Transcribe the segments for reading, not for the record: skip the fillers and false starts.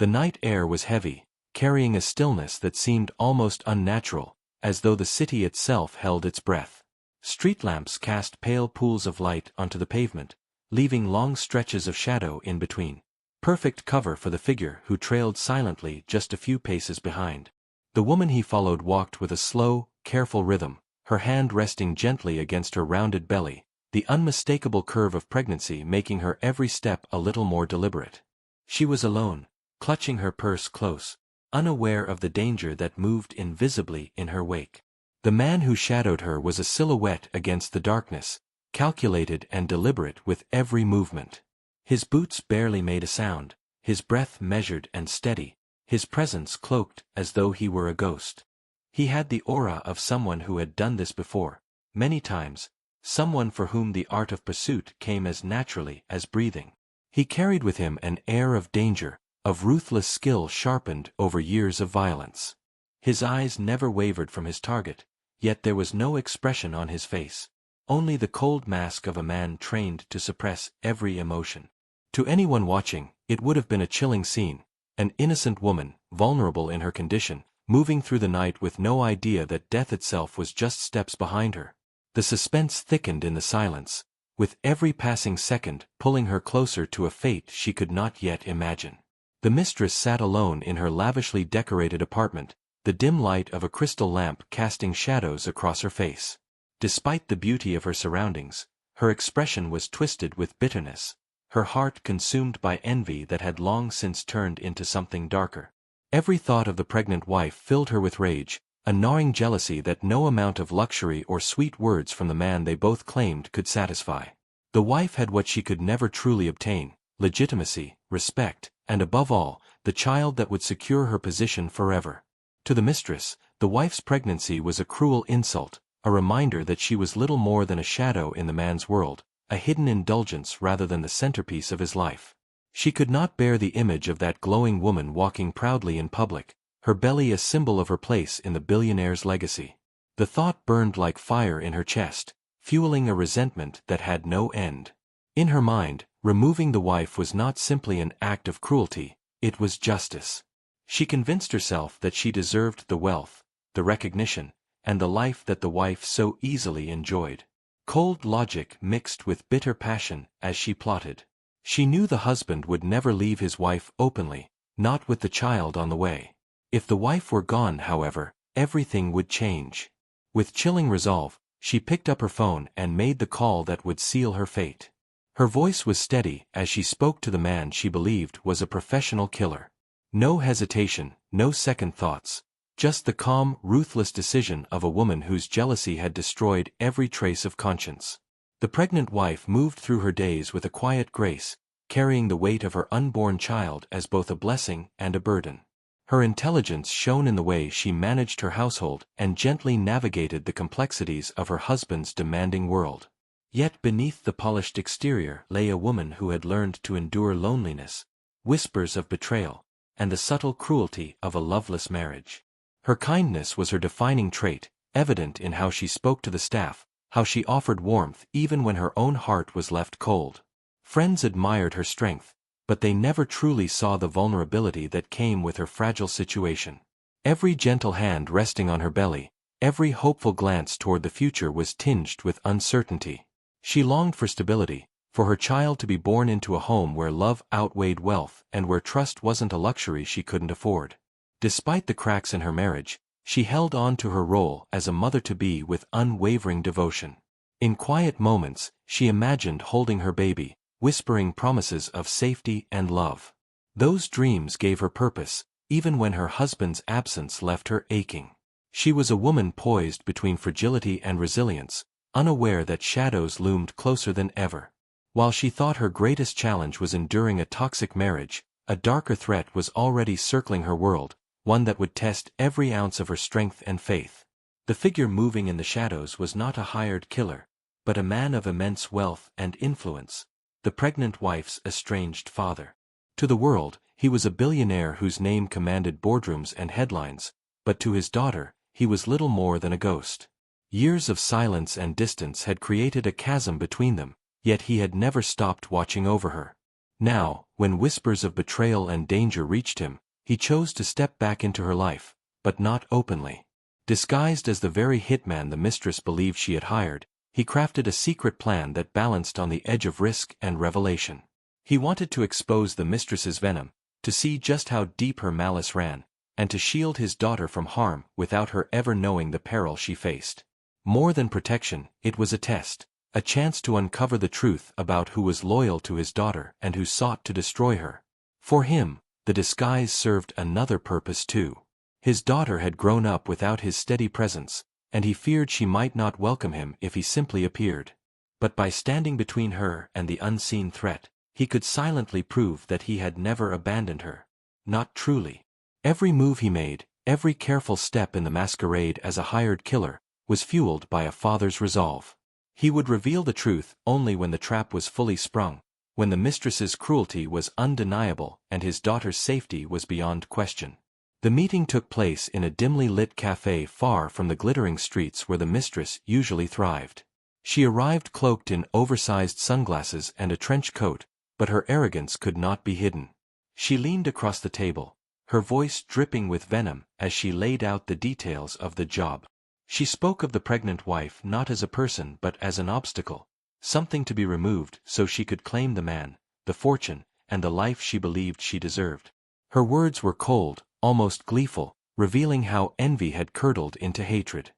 The night air was heavy, carrying a stillness that seemed almost unnatural, as though the city itself held its breath. Street lamps cast pale pools of light onto the pavement, leaving long stretches of shadow in between. Perfect cover for the figure who trailed silently just a few paces behind. The woman he followed walked with a slow, careful rhythm, her hand resting gently against her rounded belly, the unmistakable curve of pregnancy making her every step a little more deliberate. She was alone, clutching her purse close, unaware of the danger that moved invisibly in her wake. The man who shadowed her was a silhouette against the darkness, calculated and deliberate with every movement. His boots barely made a sound, his breath measured and steady, his presence cloaked as though he were a ghost. He had the aura of someone who had done this before, many times, someone for whom the art of pursuit came as naturally as breathing. He carried with him an air of danger, of ruthless skill sharpened over years of violence. His eyes never wavered from his target, yet there was no expression on his face, only the cold mask of a man trained to suppress every emotion. To anyone watching, it would have been a chilling scene, an innocent woman, vulnerable in her condition, moving through the night with no idea that death itself was just steps behind her. The suspense thickened in the silence, with every passing second pulling her closer to a fate she could not yet imagine. The mistress sat alone in her lavishly decorated apartment, the dim light of a crystal lamp casting shadows across her face. Despite the beauty of her surroundings, her expression was twisted with bitterness, her heart consumed by envy that had long since turned into something darker. Every thought of the pregnant wife filled her with rage, a gnawing jealousy that no amount of luxury or sweet words from the man they both claimed could satisfy. The wife had what she could never truly obtain: legitimacy, respect, and above all, the child that would secure her position forever. To the mistress, the wife's pregnancy was a cruel insult, a reminder that she was little more than a shadow in the man's world, a hidden indulgence rather than the centerpiece of his life. She could not bear the image of that glowing woman walking proudly in public, her belly a symbol of her place in the billionaire's legacy. The thought burned like fire in her chest, fueling a resentment that had no end. In her mind, removing the wife was not simply an act of cruelty, it was justice. She convinced herself that she deserved the wealth, the recognition, and the life that the wife so easily enjoyed. Cold logic mixed with bitter passion as she plotted. She knew the husband would never leave his wife openly, not with the child on the way. If the wife were gone, however, everything would change. With chilling resolve, she picked up her phone and made the call that would seal her fate. Her voice was steady as she spoke to the man she believed was a professional killer. No hesitation, no second thoughts, just the calm, ruthless decision of a woman whose jealousy had destroyed every trace of conscience. The pregnant wife moved through her days with a quiet grace, carrying the weight of her unborn child as both a blessing and a burden. Her intelligence shone in the way she managed her household and gently navigated the complexities of her husband's demanding world. Yet beneath the polished exterior lay a woman who had learned to endure loneliness, whispers of betrayal, and the subtle cruelty of a loveless marriage. Her kindness was her defining trait, evident in how she spoke to the staff, how she offered warmth even when her own heart was left cold. Friends admired her strength, but they never truly saw the vulnerability that came with her fragile situation. Every gentle hand resting on her belly, every hopeful glance toward the future was tinged with uncertainty. She longed for stability, for her child to be born into a home where love outweighed wealth and where trust wasn't a luxury she couldn't afford. Despite the cracks in her marriage, she held on to her role as a mother-to-be with unwavering devotion. In quiet moments, she imagined holding her baby, whispering promises of safety and love. Those dreams gave her purpose, even when her husband's absence left her aching. She was a woman poised between fragility and resilience, unaware that shadows loomed closer than ever. While she thought her greatest challenge was enduring a toxic marriage, a darker threat was already circling her world, one that would test every ounce of her strength and faith. The figure moving in the shadows was not a hired killer, but a man of immense wealth and influence, the pregnant wife's estranged father. To the world, he was a billionaire whose name commanded boardrooms and headlines, but to his daughter, he was little more than a ghost. Years of silence and distance had created a chasm between them, yet he had never stopped watching over her. Now, When whispers of betrayal and danger reached him, he chose to step back into her life, but not openly. Disguised as the very hitman the mistress believed she had hired, he crafted a secret plan that balanced on the edge of risk and revelation. He wanted to expose the mistress's venom, to see just how deep her malice ran, and to shield his daughter from harm without her ever knowing the peril she faced. More than protection, it was a test, a chance to uncover the truth about who was loyal to his daughter and who sought to destroy her. For him, the disguise served another purpose too. His daughter had grown up without his steady presence, and he feared she might not welcome him if he simply appeared. But by standing between her and the unseen threat, he could silently prove that he had never abandoned her. Not truly. Every move he made, every careful step in the masquerade as a hired killer, was fueled by a father's resolve. He would reveal the truth only when the trap was fully sprung, when the mistress's cruelty was undeniable and his daughter's safety was beyond question. The meeting took place in a dimly lit cafe far from the glittering streets where the mistress usually thrived. She arrived cloaked in oversized sunglasses and a trench coat, but her arrogance could not be hidden. She leaned across the table, her voice dripping with venom as she laid out the details of the job. She spoke of the pregnant wife not as a person but as an obstacle, something to be removed so she could claim the man, the fortune, and the life she believed she deserved. Her words were cold, almost gleeful, revealing how envy had curdled into hatred.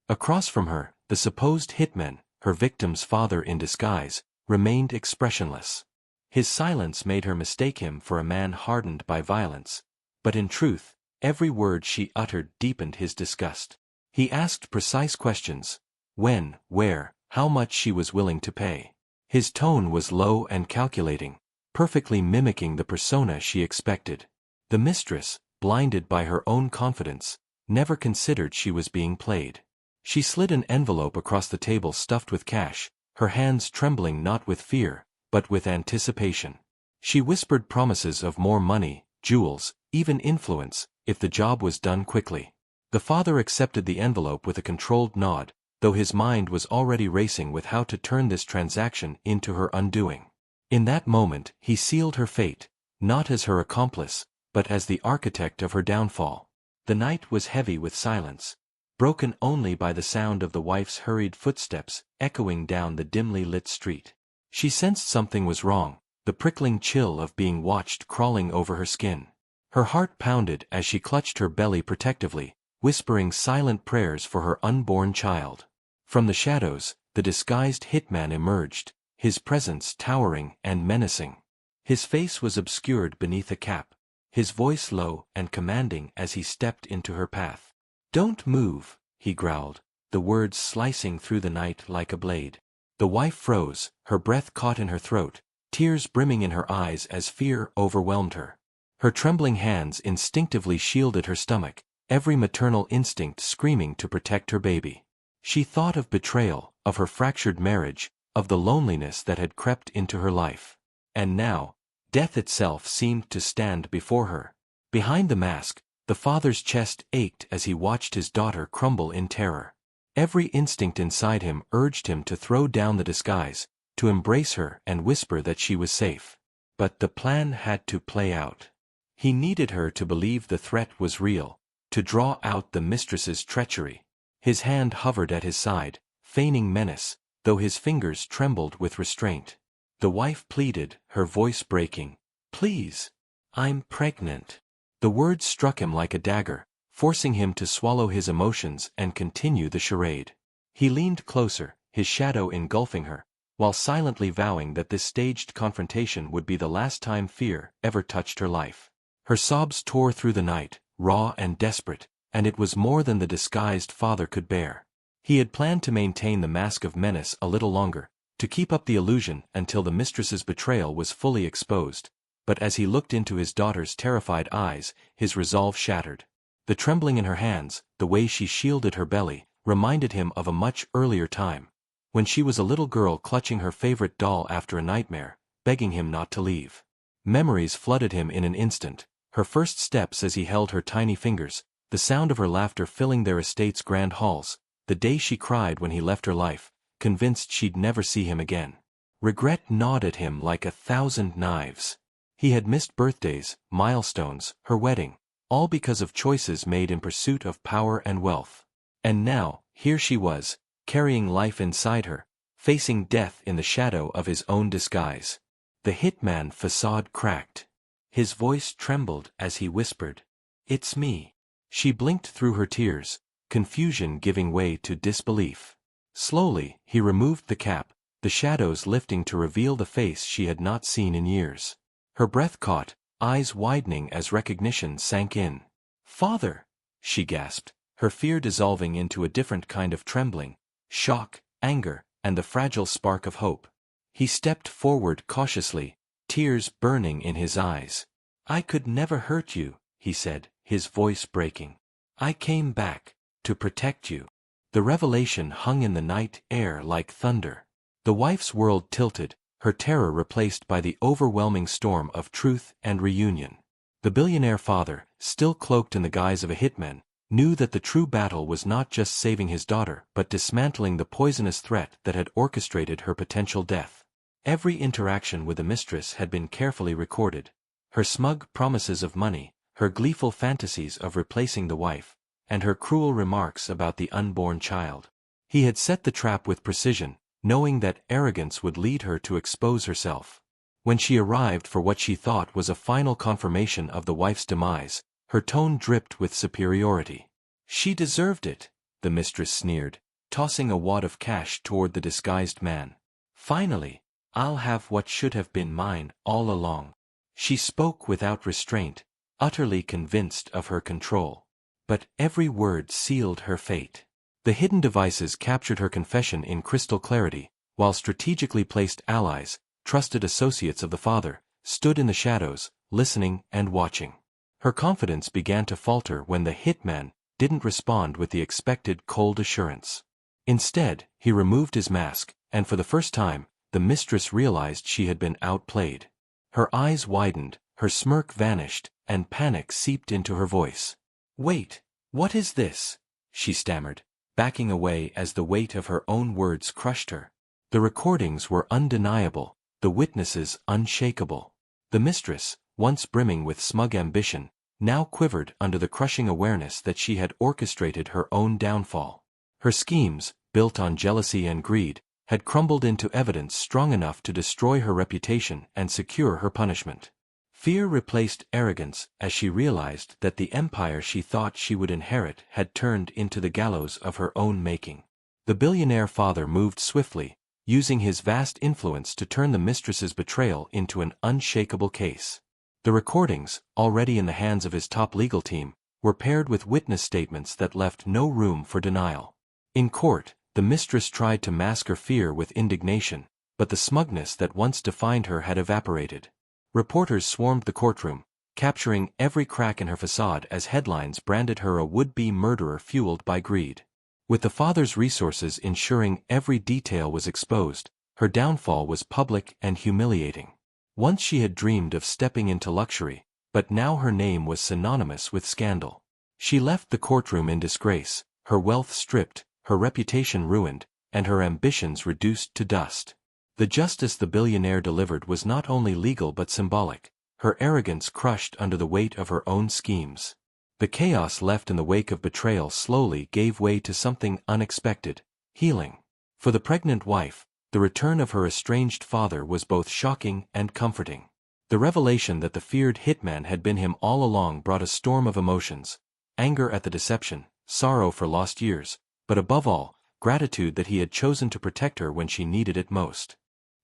Across from her, the supposed hitman, her victim's father in disguise, remained expressionless. His silence made her mistake him for a man hardened by violence, but in truth, every word she uttered deepened his disgust. He asked precise questions: when, where, how much she was willing to pay. His tone was low and calculating, perfectly mimicking the persona she expected. The mistress, blinded by her own confidence, never considered she was being played. She slid an envelope across the table stuffed with cash, her hands trembling not with fear, but with anticipation. She whispered promises of more money, jewels, even influence, if the job was done quickly. The father accepted the envelope with a controlled nod, though his mind was already racing with how to turn this transaction into her undoing. In that moment, he sealed her fate, not as her accomplice, but as the architect of her downfall. The night was heavy with silence, broken only by the sound of the wife's hurried footsteps echoing down the dimly lit street. She sensed something was wrong, the prickling chill of being watched crawling over her skin. Her heart pounded as she clutched her belly protectively, whispering silent prayers for her unborn child. From the shadows, the disguised hitman emerged, his presence towering and menacing. His face was obscured beneath a cap, his voice low and commanding as he stepped into her path. "Don't move," he growled, the words slicing through the night like a blade. The wife froze, her breath caught in her throat, tears brimming in her eyes as fear overwhelmed her. Her trembling hands instinctively shielded her stomach, every maternal instinct screaming to protect her baby. She thought of betrayal, of her fractured marriage, of the loneliness that had crept into her life. And now, death itself seemed to stand before her. Behind the mask, the father's chest ached as he watched his daughter crumble in terror. Every instinct inside him urged him to throw down the disguise, to embrace her and whisper that she was safe. But the plan had to play out. He needed her to believe the threat was real, to draw out the mistress's treachery. His hand hovered at his side, feigning menace, though his fingers trembled with restraint. The wife pleaded, her voice breaking. "Please. I'm pregnant." The words struck him like a dagger, forcing him to swallow his emotions and continue the charade. He leaned closer, his shadow engulfing her, while silently vowing that this staged confrontation would be the last time fear ever touched her life. Her sobs tore through the night, raw and desperate, and it was more than the disguised father could bear. He had planned to maintain the mask of menace a little longer, to keep up the illusion until the mistress's betrayal was fully exposed, but as he looked into his daughter's terrified eyes, his resolve shattered. The trembling in her hands, the way she shielded her belly, reminded him of a much earlier time, when she was a little girl clutching her favorite doll after a nightmare, begging him not to leave. Memories flooded him in an instant, her first steps as he held her tiny fingers, the sound of her laughter filling their estate's grand halls, the day she cried when he left her life, convinced she'd never see him again. Regret gnawed at him like 1,000 knives. He had missed birthdays, milestones, her wedding, all because of choices made in pursuit of power and wealth. And now, here she was, carrying life inside her, facing death in the shadow of his own disguise. The hitman facade cracked. His voice trembled as he whispered, "It's me." She blinked through her tears, confusion giving way to disbelief. Slowly, he removed the cap, the shadows lifting to reveal the face she had not seen in years. Her breath caught, eyes widening as recognition sank in. "Father!" she gasped, her fear dissolving into a different kind of trembling, shock, anger, and the fragile spark of hope. He stepped forward cautiously, tears burning in his eyes. "I could never hurt you," he said, his voice breaking. "I came back to protect you." The revelation hung in the night air like thunder. The wife's world tilted, her terror replaced by the overwhelming storm of truth and reunion. The billionaire father, still cloaked in the guise of a hitman, knew that the true battle was not just saving his daughter but dismantling the poisonous threat that had orchestrated her potential death. Every interaction with the mistress had been carefully recorded. Her smug promises of money, her gleeful fantasies of replacing the wife, and her cruel remarks about the unborn child. He had set the trap with precision, knowing that arrogance would lead her to expose herself. When she arrived for what she thought was a final confirmation of the wife's demise, her tone dripped with superiority. "She deserved it," the mistress sneered, tossing a wad of cash toward the disguised man. "Finally, I'll have what should have been mine all along." She spoke without restraint, utterly convinced of her control. But every word sealed her fate. The hidden devices captured her confession in crystal clarity, while strategically placed allies, trusted associates of the father, stood in the shadows, listening and watching. Her confidence began to falter when the hitman didn't respond with the expected cold assurance. Instead, he removed his mask, and for the first time, the mistress realized she had been outplayed. Her eyes widened, her smirk vanished, and panic seeped into her voice. "Wait, what is this?" she stammered, backing away as the weight of her own words crushed her. The recordings were undeniable, the witnesses unshakable. The mistress, once brimming with smug ambition, now quivered under the crushing awareness that she had orchestrated her own downfall. Her schemes, built on jealousy and greed, had crumbled into evidence strong enough to destroy her reputation and secure her punishment. Fear replaced arrogance as she realized that the empire she thought she would inherit had turned into the gallows of her own making. The billionaire father moved swiftly, using his vast influence to turn the mistress's betrayal into an unshakable case. The recordings, already in the hands of his top legal team, were paired with witness statements that left no room for denial. In court, the mistress tried to mask her fear with indignation, but the smugness that once defined her had evaporated. Reporters swarmed the courtroom, capturing every crack in her facade as headlines branded her a would-be murderer fueled by greed. With the father's resources ensuring every detail was exposed, her downfall was public and humiliating. Once she had dreamed of stepping into luxury, but now her name was synonymous with scandal. She left the courtroom in disgrace, her wealth stripped, her reputation ruined, and her ambitions reduced to dust. The justice the billionaire delivered was not only legal but symbolic, her arrogance crushed under the weight of her own schemes. The chaos left in the wake of betrayal slowly gave way to something unexpected: healing. For the pregnant wife, the return of her estranged father was both shocking and comforting. The revelation that the feared hitman had been him all along brought a storm of emotions: anger at the deception, sorrow for lost years, but above all, gratitude that he had chosen to protect her when she needed it most.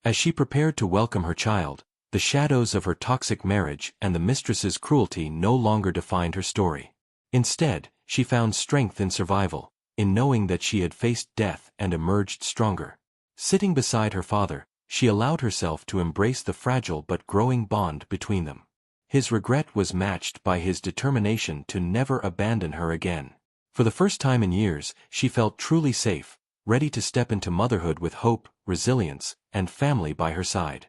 As she prepared to welcome her child, the shadows of her toxic marriage and the mistress's cruelty no longer defined her story. Instead, she found strength in survival, in knowing that she had faced death and emerged stronger. Sitting beside her father, she allowed herself to embrace the fragile but growing bond between them. His regret was matched by his determination to never abandon her again. For the first time in years, she felt truly safe, ready to step into motherhood with hope, resilience, and family by her side.